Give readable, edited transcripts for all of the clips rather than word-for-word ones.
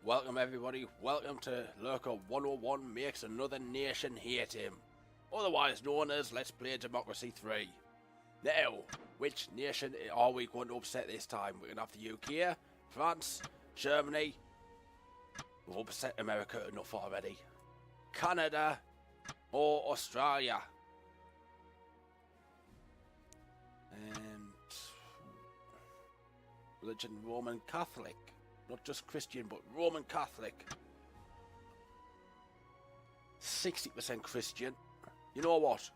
Welcome everybody, welcome to Lurker101 Makes Another Nation Hate Him, otherwise known as Let's Play Democracy 3. Now, which nation are we going to upset this time? We're going to have the UK, France, Germany, we've upset America enough already, Canada, or Australia. And religion Roman Catholic. Not just Christian, but Roman Catholic. 60% Christian. You know what?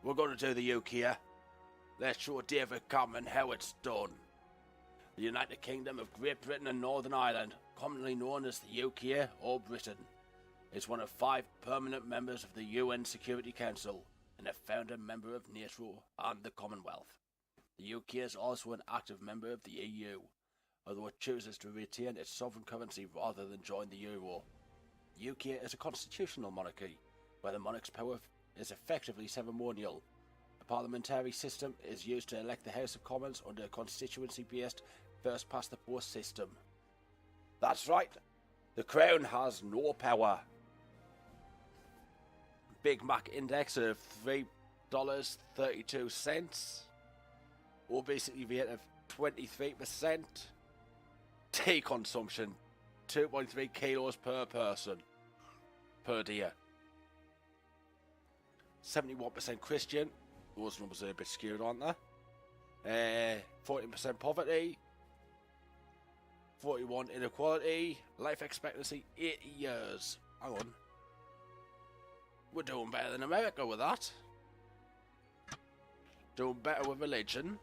We're going to do the UK. Let's show David Cameron how it's done. The United Kingdom of Great Britain and Northern Ireland, commonly known as the UK or Britain, is one of 5 permanent members of the UN Security Council and a founder member of NATO and the Commonwealth. The UK is also an active member of the EU, although it chooses to retain its sovereign currency rather than join the euro. The UK is a constitutional monarchy, where the monarch's power is effectively ceremonial. The parliamentary system is used to elect the House of Commons under a constituency-based first-past-the-post system. That's right, the Crown has no power. Big Mac index of $3.32. Obesity rate of 23%. Tea consumption 2.3 kilos per person per day. 71% Christian. Those numbers are a bit skewed, aren't they? 14% poverty. 41 inequality. Life expectancy 80 years. Hang on. We're doing better than America with that. Doing better with religion.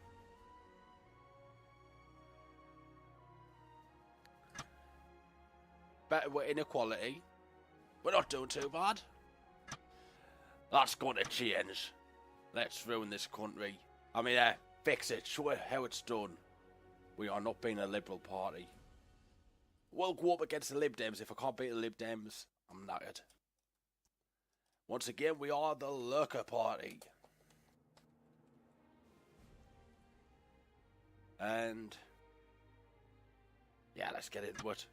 Better with inequality. We're not doing too bad. That's going to change. Let's ruin this country. I mean, fix it. Show it how it's done. We are not being a Liberal Party. We'll go up against the Lib Dems. If I can't beat the Lib Dems, I'm knackered. Once again, we are the Lurker Party. And yeah, let's get into it.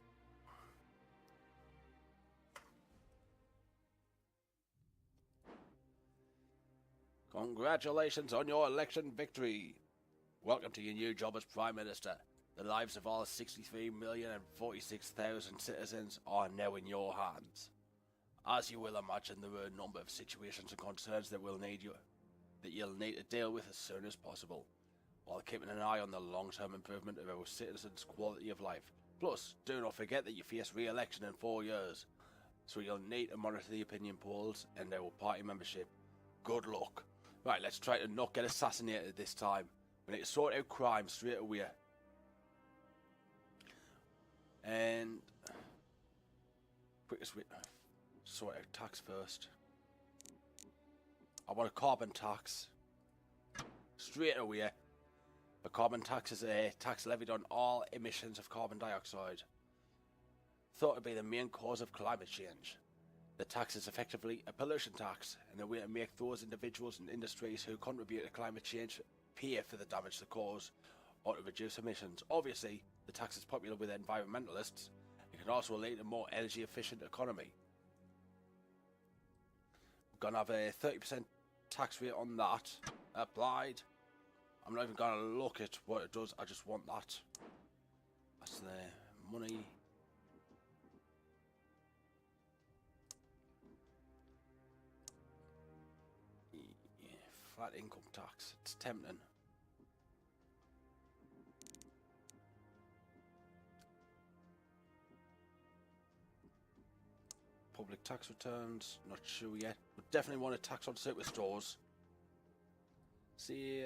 Congratulations on your election victory. Welcome to your new job as Prime Minister. The lives of all 63,046,000 citizens are now in your hands. As you will imagine, there are a number of situations and concerns that you'll need to deal with as soon as possible, while keeping an eye on the long-term improvement of our citizens' quality of life. Plus, do not forget that you face re-election in 4 years, so you'll need to monitor the opinion polls and our party membership. Good luck. Right, let's try to not get assassinated this time. We need to sort out crime straight away. And quickest way, sort out tax first. I want a carbon tax. Straight away. A carbon tax is a tax levied on all emissions of carbon dioxide, thought to be the main cause of climate change. The tax is effectively a pollution tax, and a way to make those individuals and industries who contribute to climate change pay for the damage they cause, or to reduce emissions. Obviously, the tax is popular with environmentalists. It can also lead to a more energy efficient economy. We're going to have a 30% tax rate on that applied. I'm not even going to look at what it does, I just want that. That's the money. Flat income tax, it's tempting. Public tax returns, not sure yet. We definitely want a tax on superstores. See,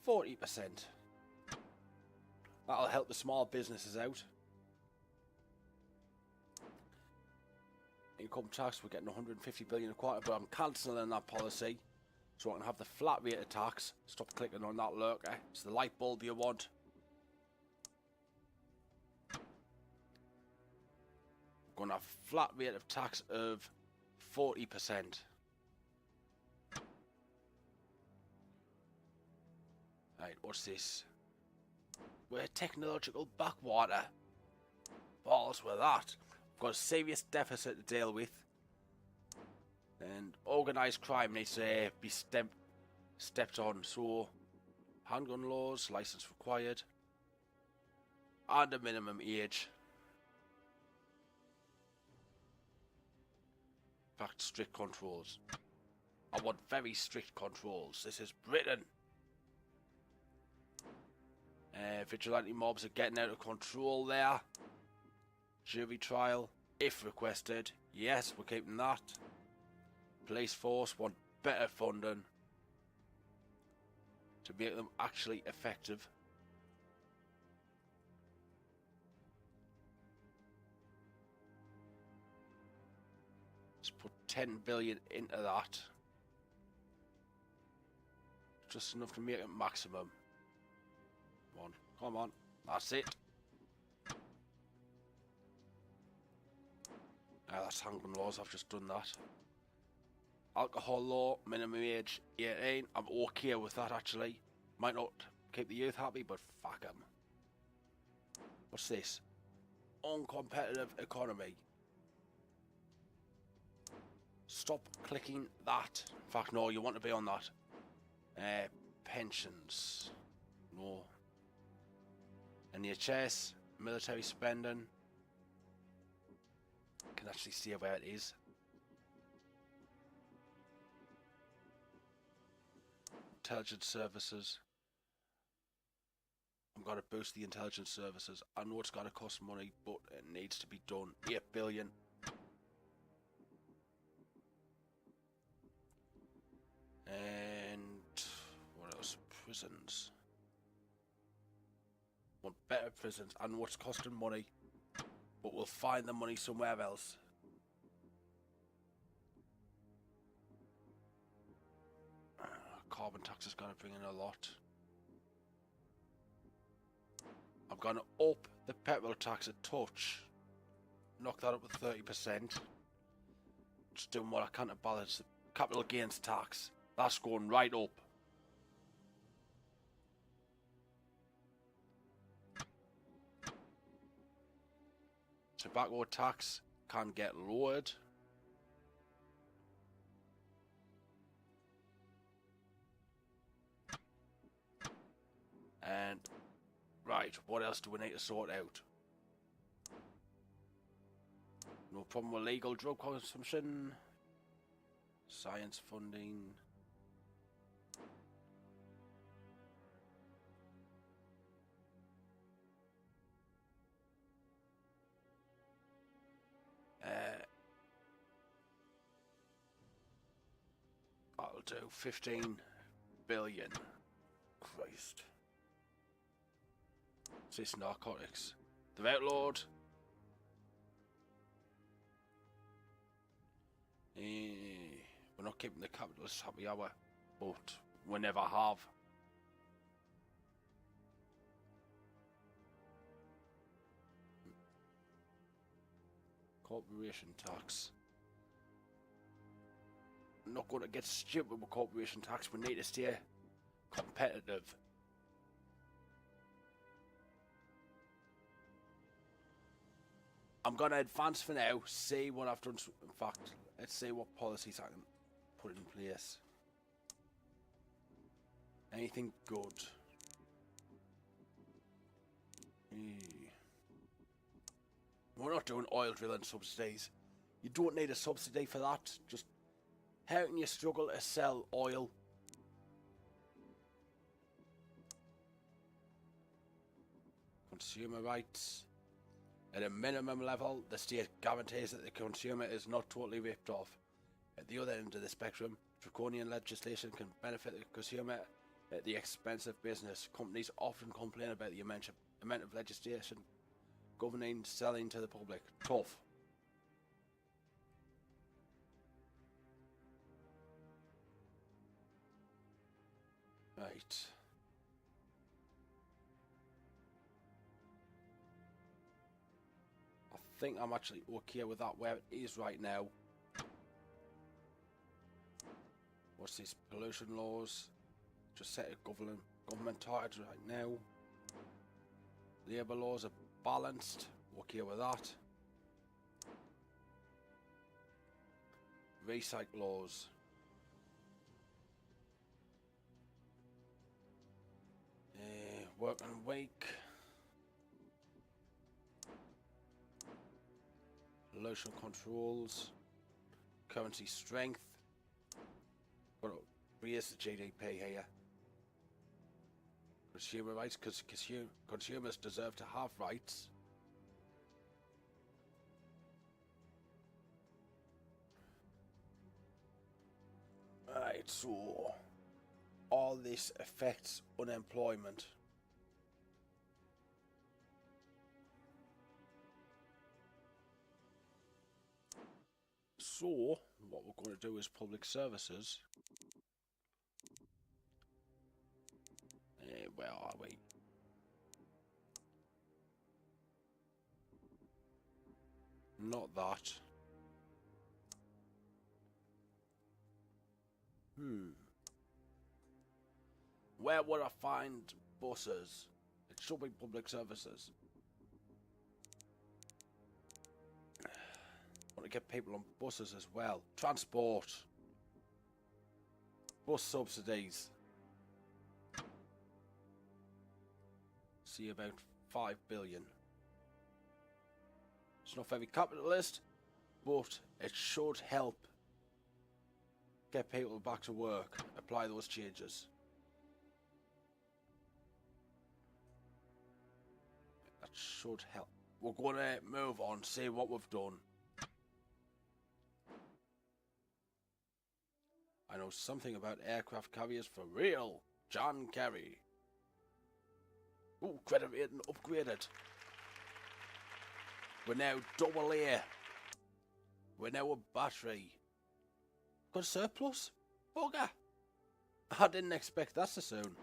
40%. That'll help the small businesses out. Income tax, we're getting 150 billion a quarter, but I'm cancelling that policy so I can have the flat rate of tax. Stop clicking on that lurker. It's the light bulb you want. We're going to have a flat rate of tax of 40%. Right, what's this? We're a technological backwater. balls with that. We've got a serious deficit to deal with. And organised crime needs to be stepped on. So, handgun laws, licence required. And a minimum age. In fact, strict controls. I want very strict controls. This is Britain. Vigilante mobs are getting out of control there. Jury trial, if requested. Yes, we're keeping that. Police force want better funding to make them actually effective. Let's put 10 billion into that. Just enough to make it maximum. Come on, that's it. That's handgun laws, I've just done that. Alcohol law, minimum age 18. I'm okay with that actually. Might not keep the youth happy, but fuck them. What's this? Uncompetitive economy. Stop clicking that. In fact, no, you want to be on that. Pensions. No. NHS, military spending. Can actually see where it is. Intelligence services. I'm going to boost the intelligence services. I know it's going to cost money, but it needs to be done. 8 billion. And what else? Prisons. Want better prisons. I know it's costing money, but we'll find the money somewhere else. Carbon tax is going to bring in a lot. I'm going to up the petrol tax a touch. Knock that up with 30%. Just doing what I can to balance the capital gains tax. That's going right up. Tobacco tax can get lowered. And right, what else do we need to sort out? No problem with legal drug consumption. Science funding. I'll do 15 billion. Christ. What's this? Narcotics. They're outlawed. We're not keeping the capitalists happy, are we? But we never have. Corporation tax. I'm not going to get stupid with corporation tax. We need to stay competitive. I'm going to advance for now, see what I've done. In fact, let's see what policies I can put in place. Anything good? We're not doing oil drilling subsidies. You don't need a subsidy for that. Just how can you struggle to sell oil? Consumer rights. At a minimum level, the state guarantees that the consumer is not totally ripped off. At the other end of the spectrum, draconian legislation can benefit the consumer at the expense of business. Companies often complain about the amount of legislation governing selling to the public. Tough. Right. I think I'm actually okay with that where it is right now. What's this? Pollution laws. Just set a government target right now. Labour laws are balanced. Okay with that. Recycle laws. Working week. Lotion controls. Currency strength. Got to raise the GDP here. Consumer rights, because consumers deserve to have rights. Right, so all this affects unemployment. So, what we're going to do is public services. Where are we? Not that. Where would I find buses? It should be public services. I want to get people on buses as well. Transport. Bus subsidies. See about 5 billion. It's not very capitalist, but it should help get people back to work. Apply those changes. That should help. We're going to move on, see what we've done. I know something about aircraft carriers for real. John Kerry. Ooh, credit rating upgraded. We're now double A. We're now a battery. Got a surplus? Bugger. I didn't expect that so soon.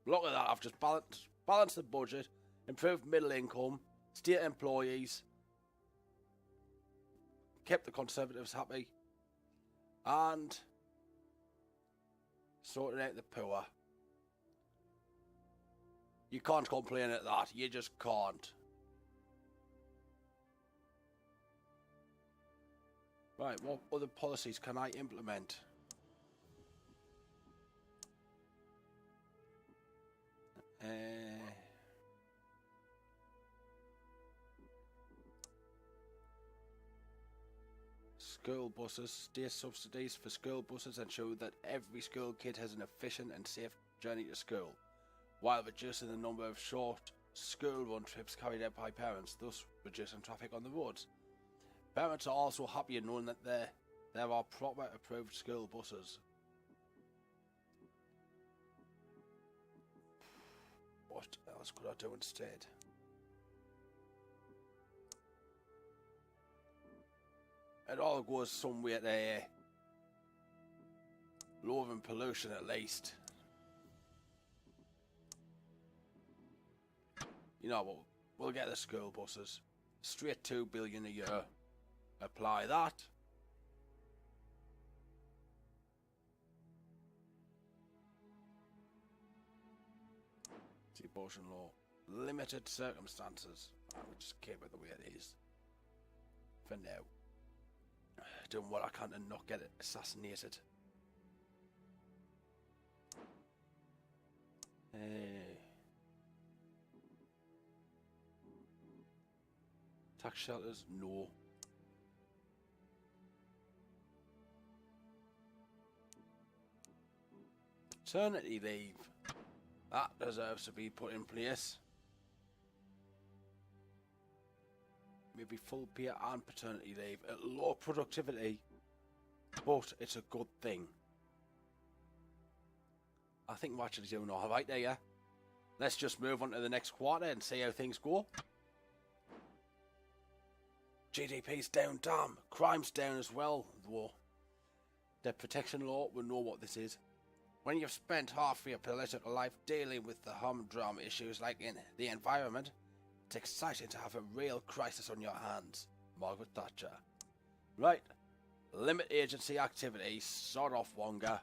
Look at that, I've just balanced the budget, improved middle income, state employees, kept the Conservatives happy, and sorted out the poor. You can't complain at that, you just can't. Right, what other policies can I implement? School buses, state subsidies for school buses ensure that every school kid has an efficient and safe journey to school, while reducing the number of short school run trips carried out by parents, thus reducing traffic on the roads. Parents are also happy knowing that there are proper approved school buses. What else could I do instead? It all goes somewhere there. Lowering pollution at least. You know what? We'll get the school buses. Straight 2 billion a year. Apply that. The abortion law. Limited circumstances. I will just keep it the way it is. For now. Doing what I can to not get it assassinated. Tax shelters? No. Paternity leave. That deserves to be put in place. Maybe full pay and paternity leave at low productivity, but it's a good thing. I think we're actually doing alright there, yeah? Let's just move on to the next quarter and see how things go. GDP's down, damn. Crime's down as well, though. The protection law, we know what this is. When you've spent half your political life dealing with the humdrum issues like in the environment, it's exciting to have a real crisis on your hands. Margaret Thatcher. Right. Limit agency activity. Sort off Wonga.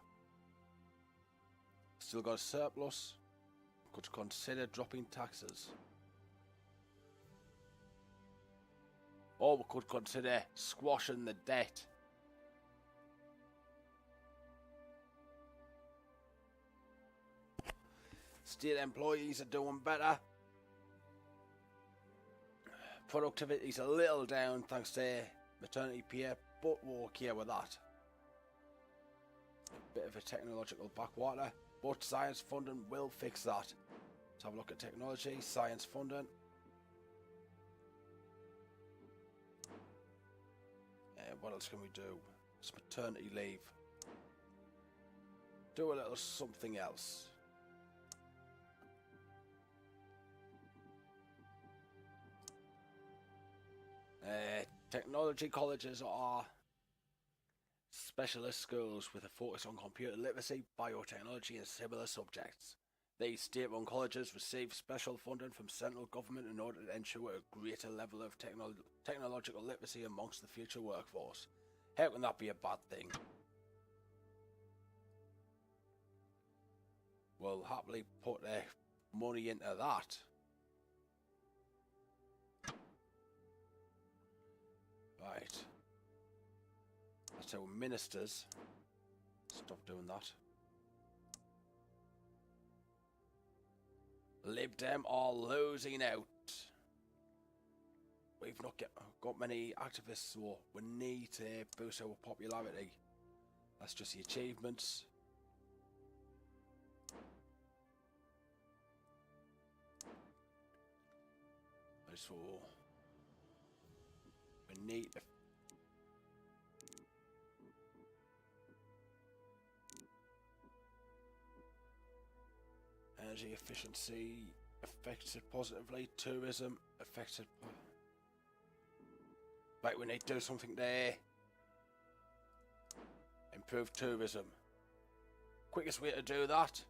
Still got a surplus. Could consider dropping taxes. Or we could consider squashing the debt. State employees are doing better. Productivity's a little down thanks to maternity pay, but we're okay with that. Bit of a technological backwater, but science funding will fix that. Let's have a look at technology, science funding. What else can we do? It's maternity leave. Do a little something else. Technology colleges are specialist schools with a focus on computer literacy, biotechnology and similar subjects. These state-run colleges receive special funding from central government in order to ensure a greater level of technological literacy amongst the future workforce. How can that be a bad thing? We'll happily put money into that. Right. That's our ministers. Stop doing that. Lib Dem are losing out. We've not got many activists, so we need to boost our popularity. That's just the achievements. So we need to energy efficiency affected positively. Tourism affected. Right, we need to do something there. Improve tourism. Quickest way to do that.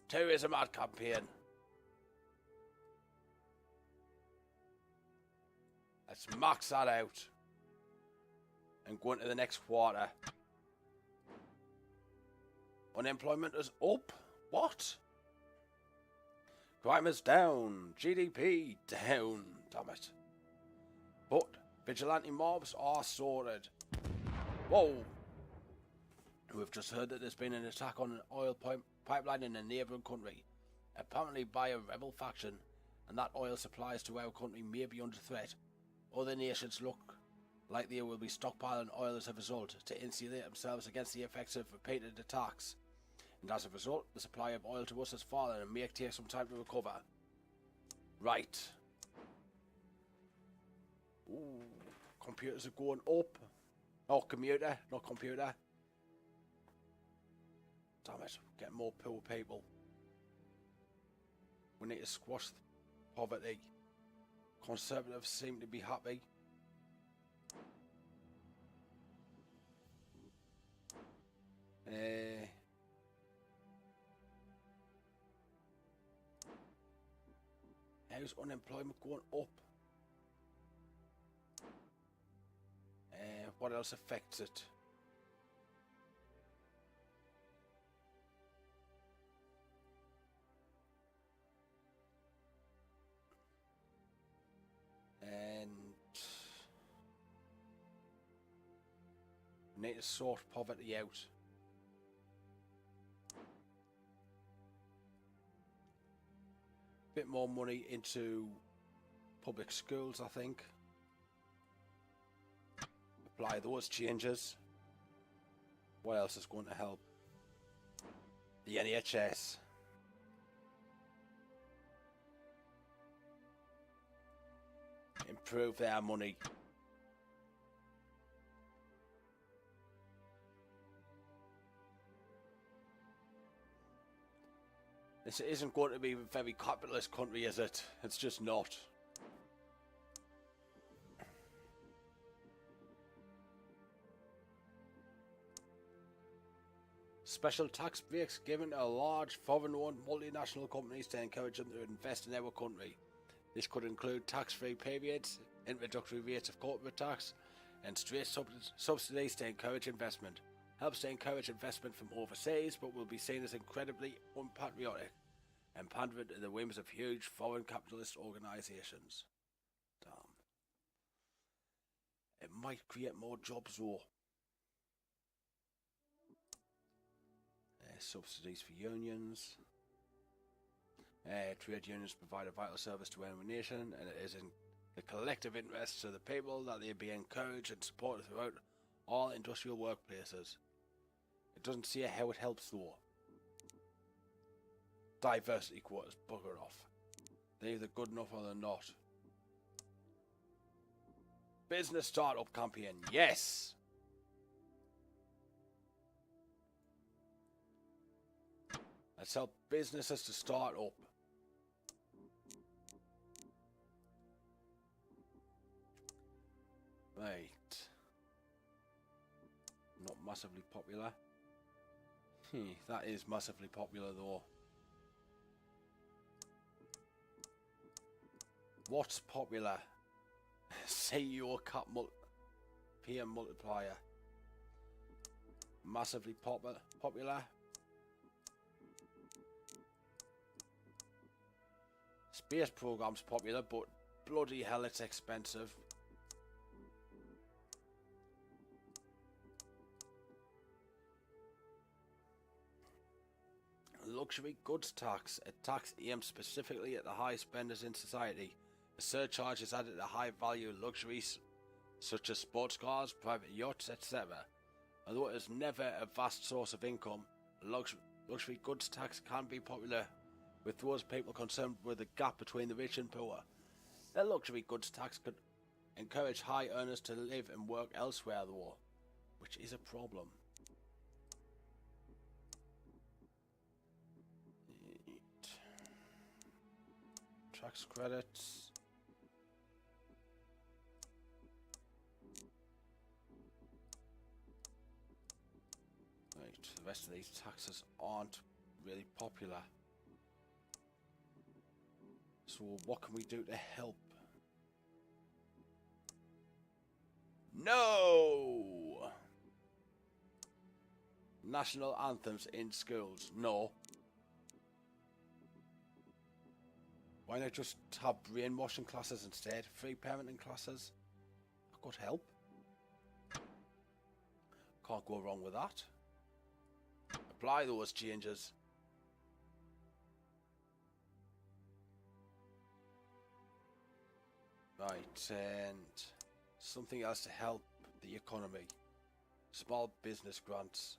Tourism ad campaign. Let's max that out. And go into the next quarter. Unemployment is up. What? Crime is down. GDP down. Damn it. But vigilante mobs are sorted. Whoa. We've just heard that there's been an attack on an oil pipeline in a neighbouring country. Apparently by a rebel faction. And that oil supplies to our country may be under threat. Other nations look like they will be stockpiling oil as a result to insulate themselves against the effects of repeated attacks. And as a result, the supply of oil to us has fallen and may take some time to recover. Right. Ooh, computers are going up. Oh, commuter, not computer. Damn it, getting more poor people. We need to squash poverty. Conservatives seem to be happy. How's unemployment going up? What else affects it? And we need to sort poverty out. Bit more money into public schools, I think. Apply those changes. What else is going to help? The NHS. Improve their money. This isn't going to be a very capitalist country, is it? It's just not. Special tax breaks given to large foreign-owned multinational companies to encourage them to invest in our country. This could include tax-free periods, introductory rates of corporate tax, and straight subsidies to encourage investment. Helps to encourage investment from overseas, but will be seen as incredibly unpatriotic and pandering to the whims of huge foreign capitalist organisations. Damn. It might create more jobs though. Subsidies for unions. Trade unions provide a vital service to any nation, and it is in the collective interests of the people that they be encouraged and supported throughout all industrial workplaces. It doesn't see how it helps though. Diversity quotas, bugger off. They're either good enough or they're not. Business startup campaign, yes! Let's help businesses to start up. Right. Not massively popular. That is massively popular though. What's popular? CEO cap PM multiplier. Massively popular. Space program's popular, but bloody hell it's expensive. Luxury goods tax, a tax aimed specifically at the high spenders in society. A surcharge is added to high value luxuries such as sports cars, private yachts, etc. Although it is never a vast source of income, luxury goods tax can be popular with those people concerned with the gap between the rich and poor. A luxury goods tax could encourage high earners to live and work elsewhere though, which is a problem. Tax credits. Right, the rest of these taxes aren't really popular. So what can we do to help? No! National anthems in schools. No. Why not just have brainwashing classes instead? Free parenting classes? That could help. Can't go wrong with that. Apply those changes. Right, and something else to help the economy. Small business grants.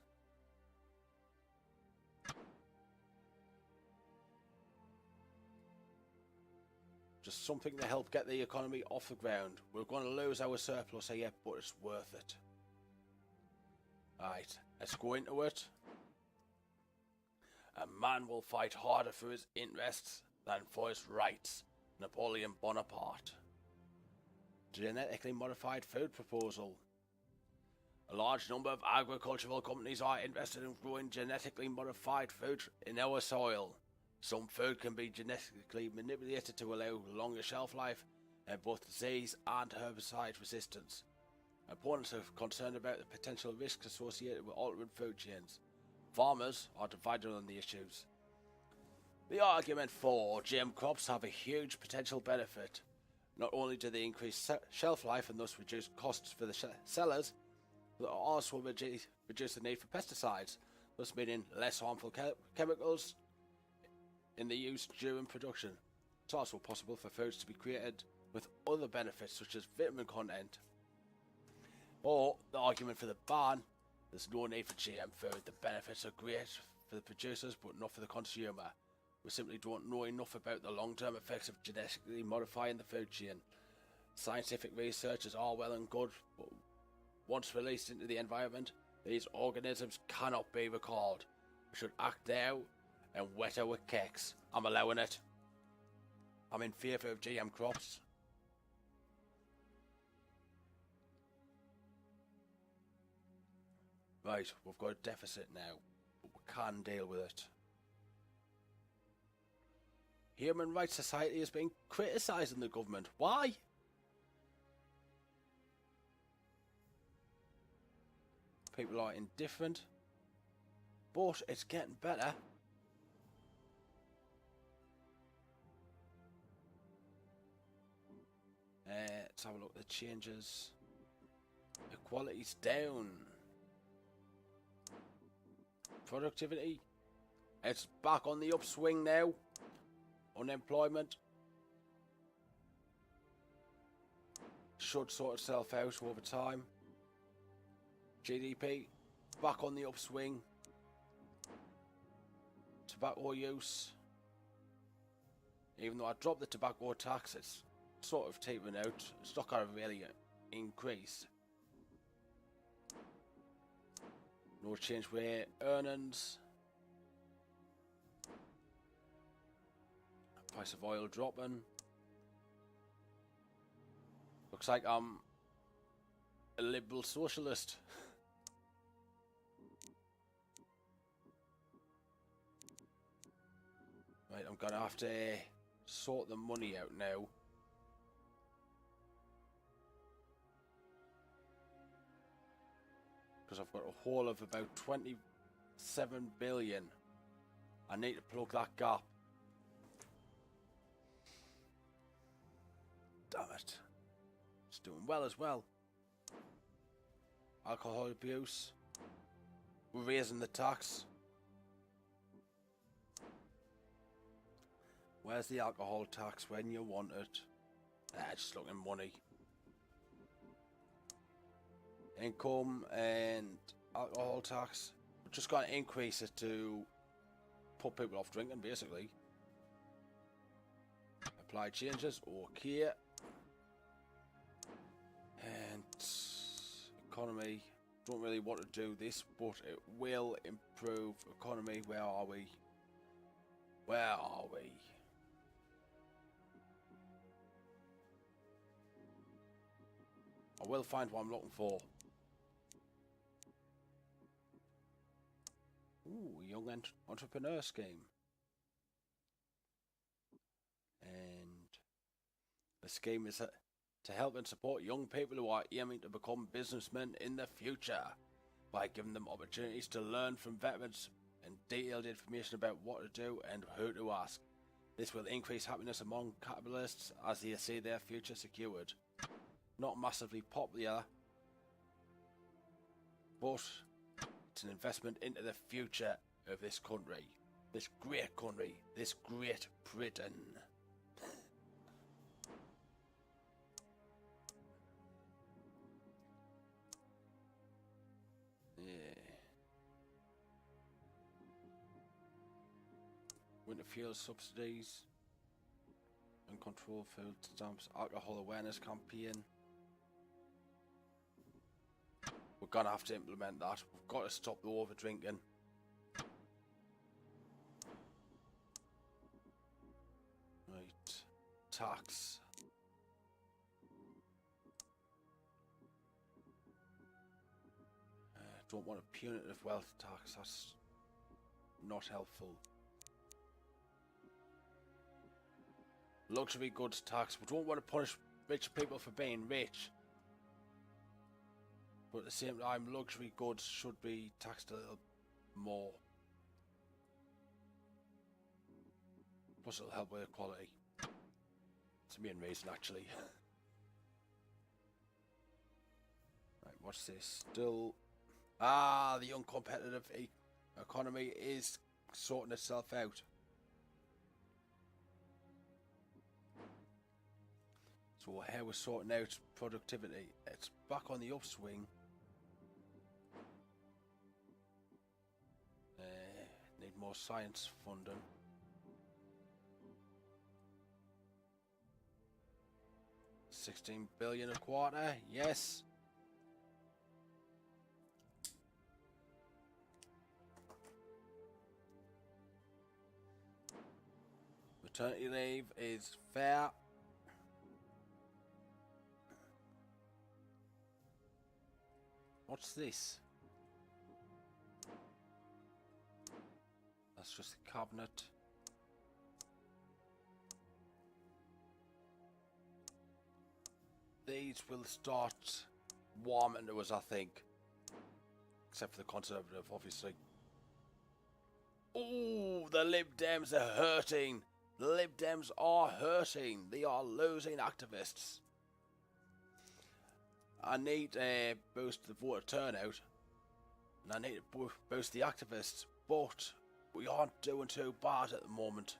Just something to help get the economy off the ground. We're going to lose our surplus here, but it's worth it. Right, let's go into it. A man will fight harder for his interests than for his rights. Napoleon Bonaparte. Genetically modified food proposal. A large number of agricultural companies are interested in growing genetically modified food in our soil. Some food can be genetically manipulated to allow longer shelf life and both disease and herbicide resistance. Opponents are concerned about the potential risks associated with altering food chains. Farmers are divided on the issues. The argument for GM crops have a huge potential benefit. Not only do they increase shelf life and thus reduce costs for the sellers, but also reduce the need for pesticides, thus meaning less harmful chemicals in the use during production. It's also possible for foods to be created with other benefits such as vitamin content. Or the argument for the ban, there's no need for GM food. The benefits are great for the producers but not for the consumer. We simply don't know enough about the long-term effects of genetically modifying the food chain. Scientific research is all well and good, but once released into the environment, these organisms cannot be recalled. We should act now and wet our kicks. I'm allowing it. I'm in favour of GM crops. Right, we've got a deficit now, but we can deal with it. Human Rights Society has been criticising the government. Why? People are indifferent, but it's getting better. Let's have a look at the changes. Equality's down. Productivity, it's back on the upswing now. Unemployment should sort itself out over time. GDP, back on the upswing. Tobacco use, even though I dropped the tobacco tax, it's sort of tapering out. It's not going to really increase. No change with earnings. Price of oil dropping. Looks like I'm a liberal socialist. Right, I'm gonna have to sort the money out now. Because I've got a hole of about 27 billion. I need to plug that gap. Damn it. It's doing well as well. Alcohol abuse. We're raising the tax. Where's the alcohol tax when you want it? Just looking money. Income and alcohol tax. We're just going to increase it to put people off drinking, basically. Apply changes. Okay. And economy. Don't really want to do this, but it will improve economy. Where are we? Where are we? I will find what I'm looking for. Ooh, young entrepreneur scheme. And the scheme is to help and support young people who are aiming to become businessmen in the future by giving them opportunities to learn from veterans and detailed information about what to do and who to ask. This will increase happiness among capitalists as they see their future secured. Not massively popular, but it's an investment into the future of this country. This great country. This great Britain. Winter fuel subsidies. Uncontrolled food stamps. Alcohol awareness campaign. We're gonna have to implement that. We've got to stop the over drinking. Right. Tax. Don't want a punitive wealth tax. That's not helpful. Luxury goods tax. We don't want to punish rich people for being rich. But at the same time, luxury goods should be taxed a little more. Plus it'll help with equality. It's the main reason, actually. Right, what's this? Still... the uncompetitive economy is sorting itself out. So how we're sorting out productivity. It's back on the upswing. Need more science funding. $16 billion a quarter, yes. Maternity leave is fair. What's this? That's just the cabinet. These will start warming to us, I think. Except for the Conservative, obviously. Oh, the Lib Dems are hurting. The Lib Dems are hurting. They are losing activists. I need to boost the voter turnout, and I need to boost the activists, but we aren't doing too bad at the moment.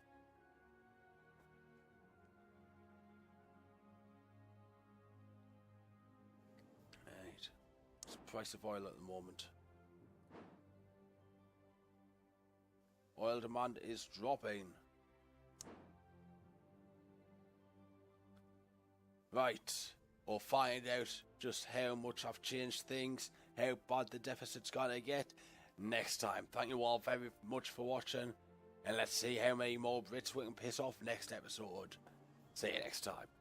Right, it's the price of oil at the moment. Oil demand is dropping. Right, we'll find out just how much I've changed things, how bad the deficit's gonna get next time. Thank you all very much for watching, and let's see how many more Brits we can piss off next episode. See you next time.